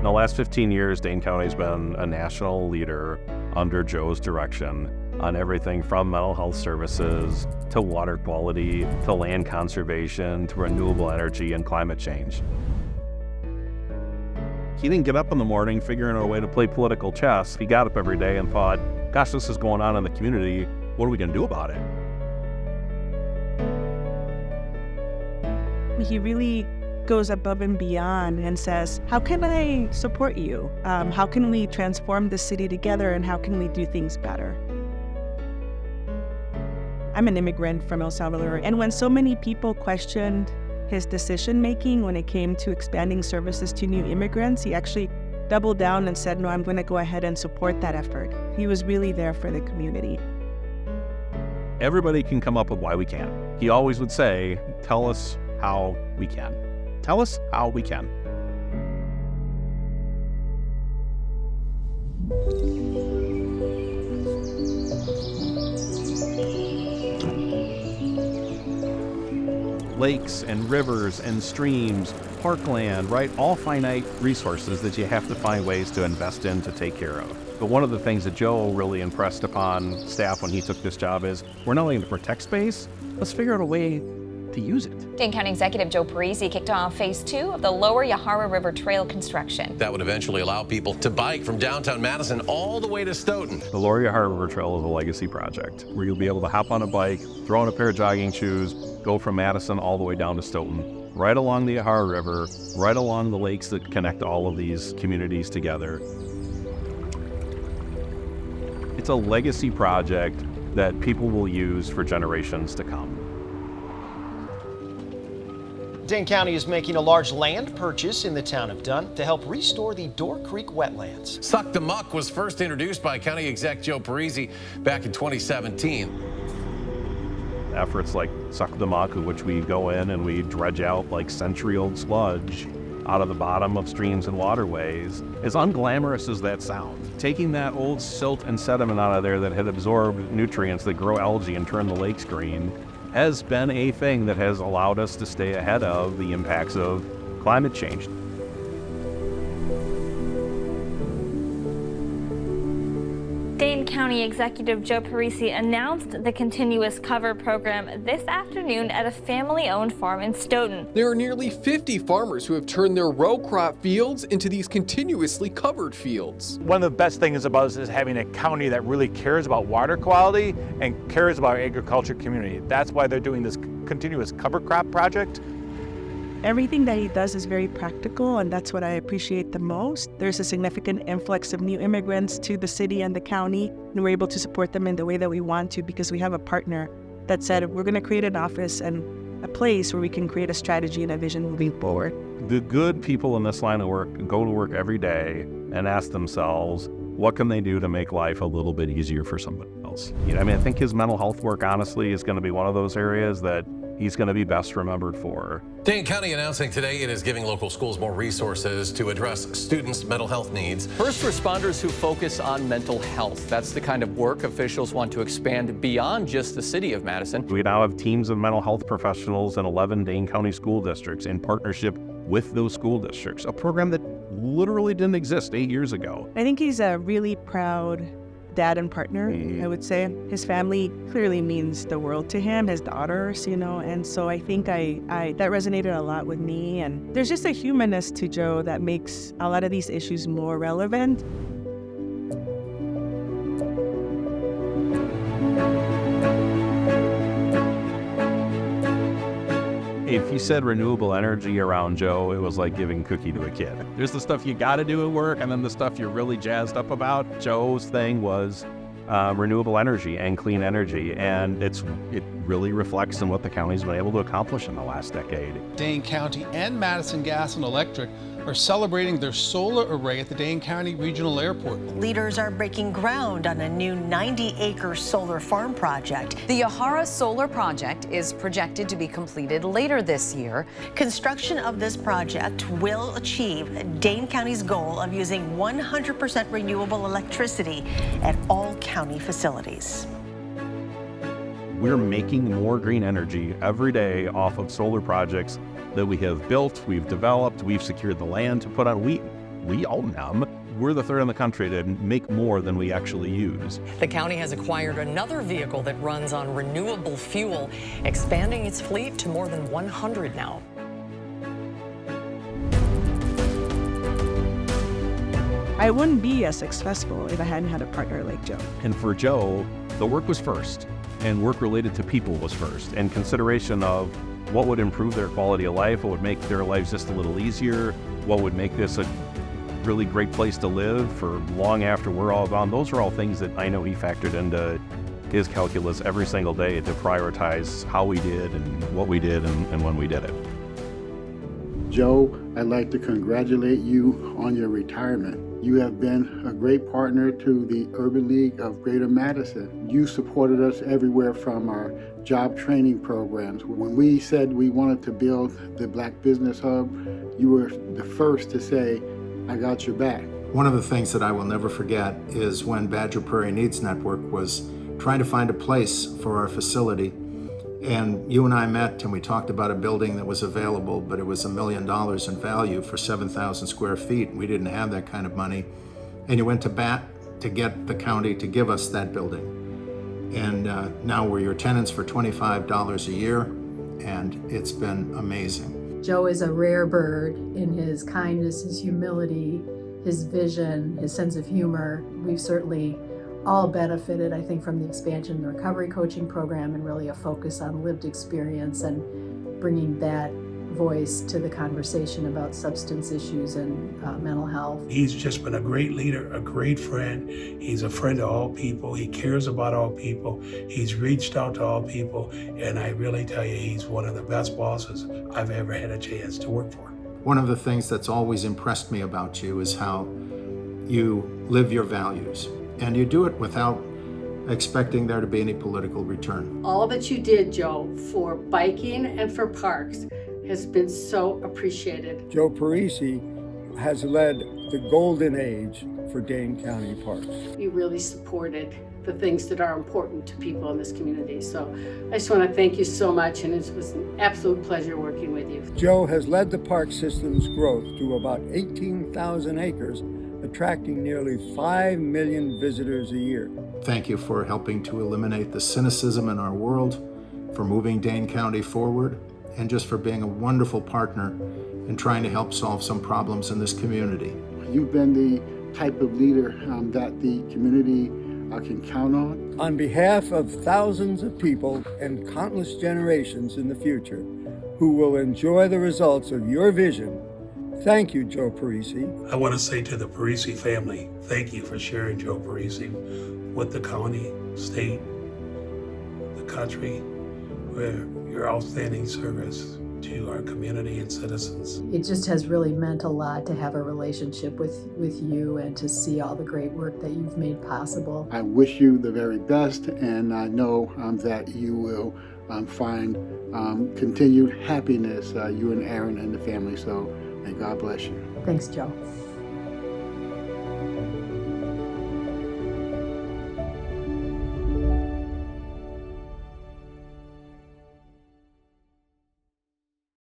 the last 15 years, Dane County's been a national leader under Joe's direction on everything from mental health services to water quality to land conservation to renewable energy and climate change. He didn't get up in the morning figuring out a way to play political chess. He got up every day and thought, gosh, this is going on in the community. What are we going to do about it? He really goes above and beyond and says, how can I support you? How can we transform the city together, and how can we do things better? I'm an immigrant from El Salvador, and when so many people questioned his decision-making when it came to expanding services to new immigrants, he actually doubled down and said, no, I'm going to go ahead and support that effort. He was really there for the community. Everybody can come up with why we can't. He always would say, tell us how we can. Tell us how we can. Lakes and rivers and streams, parkland, right? All finite resources that you have to find ways to invest in to take care of. But one of the things that Joe really impressed upon staff when he took this job is we're not only going to protect space, let's figure out a way to use it. Dane County Executive Joe Parisi kicked off Phase 2 of the Lower Yahara River Trail construction. That would eventually allow people to bike from downtown Madison all the way to Stoughton. The Lower Yahara River Trail is a legacy project where you'll be able to hop on a bike, throw on a pair of jogging shoes, go from Madison all the way down to Stoughton, right along the Yahara River, right along the lakes that connect all of these communities together. It's a legacy project that people will use for generations to come. Dane County is making a large land purchase in the town of Dunn to help restore the Door Creek wetlands. Suck the Muck was first introduced by County Exec Joe Parisi back in 2017. Efforts like Suck the Muck, which we go in and we dredge out like century-old sludge out of the bottom of streams and waterways, as unglamorous as that sounds. Taking that old silt and sediment out of there that had absorbed nutrients that grow algae and turn the lakes green has been a thing that has allowed us to stay ahead of the impacts of climate change. Dane County Executive Joe Parisi announced the continuous cover program this afternoon at a family-owned farm in Stoughton. There are nearly 50 farmers who have turned their row crop fields into these continuously covered fields. One of the best things about us is having a county that really cares about water quality and cares about our agriculture community. That's why they're doing this continuous cover crop project. Everything that he does is very practical, and that's what I appreciate the most. There's a significant influx of new immigrants to the city and the county, and we're able to support them in the way that we want to because we have a partner that said we're going to create an office and a place where we can create a strategy and a vision moving forward. The good people in this line of work go to work every day and ask themselves, what can they do to make life a little bit easier for somebody else? I think his mental health work, honestly, is going to be one of those areas that he's going to be best remembered for. Dane County announcing today it is giving local schools more resources to address students' mental health needs. First responders who focus on mental health. That's the kind of work officials want to expand beyond just the city of Madison. We now have teams of mental health professionals in 11 Dane County school districts in partnership with those school districts, a program that literally didn't exist 8 years ago. I think he's a really proud dad and partner, I would say. His family clearly means the world to him, his daughters, and so I think I that resonated a lot with me. And there's just a humanness to Joe that makes a lot of these issues more relevant. If you said renewable energy around Joe, it was like giving cookie to a kid. There's the stuff you got to do at work, and then the stuff you're really jazzed up about. Joe's thing was renewable energy and clean energy, and it really reflects on what the county's been able to accomplish in the last decade. Dane County and Madison Gas and Electric are celebrating their solar array at the Dane County Regional Airport. Leaders are breaking ground on a new 90-acre solar farm project. The Yahara Solar Project is projected to be completed later this year. Construction of this project will achieve Dane County's goal of using 100% renewable electricity at all county facilities. We're making more green energy every day off of solar projects that we have built, we've developed, we've secured the land to put on. we own them. We're the third in the country to make more than we actually use. The county has acquired another vehicle that runs on renewable fuel, expanding its fleet to more than 100 now. I wouldn't be as successful if I hadn't had a partner like Joe. And for Joe, the work was first, and work related to people was first, and consideration of what would improve their quality of life, what would make their lives just a little easier, what would make this a really great place to live for long after we're all gone. Those are all things that I know he factored into his calculus every single day to prioritize how we did and what we did and when we did it. Joe, I'd like to congratulate you on your retirement. You have been a great partner to the Urban League of Greater Madison. You supported us everywhere from our job training programs. When we said we wanted to build the Black Business Hub, you were the first to say, I got your back. One of the things that I will never forget is when Badger Prairie Needs Network was trying to find a place for our facility. And you and I met and we talked about a building that was available, but it was $1 million in value for 7,000 square feet. We didn't have that kind of money. And you went to bat to get the county to give us that building. And now we're your tenants for $25 a year, and it's been amazing. Joe is a rare bird in his kindness, his humility, his vision, his sense of humor. We've certainly all benefited, I think, from the expansion of the recovery coaching program and really a focus on lived experience and bringing that voice to the conversation about substance issues and mental health. He's just been a great leader, a great friend. He's a friend of all people. He cares about all people. He's reached out to all people. And I really tell you, he's one of the best bosses I've ever had a chance to work for. One of the things that's always impressed me about you is how you live your values. And you do it without expecting there to be any political return. All that you did, Joe, for biking and for parks has been so appreciated. Joe Parisi has led the golden age for Dane County Parks. You really supported the things that are important to people in this community. So I just want to thank you so much, and it was an absolute pleasure working with you. Joe has led the park system's growth to about 18,000 acres, attracting nearly 5 million visitors a year. Thank you for helping to eliminate the cynicism in our world, for moving Dane County forward, and just for being a wonderful partner in trying to help solve some problems in this community. You've been the type of leader that the community can count on. On behalf of thousands of people and countless generations in the future who will enjoy the results of your vision, thank you, Joe Parisi. I want to say to the Parisi family, thank you for sharing Joe Parisi with the county, state, the country, for your outstanding service to our community and citizens. It just has really meant a lot to have a relationship with you and to see all the great work that you've made possible. I wish you the very best, and I know that you will find continued happiness, you and Aaron and the family. So may God bless you. Thanks, Joe.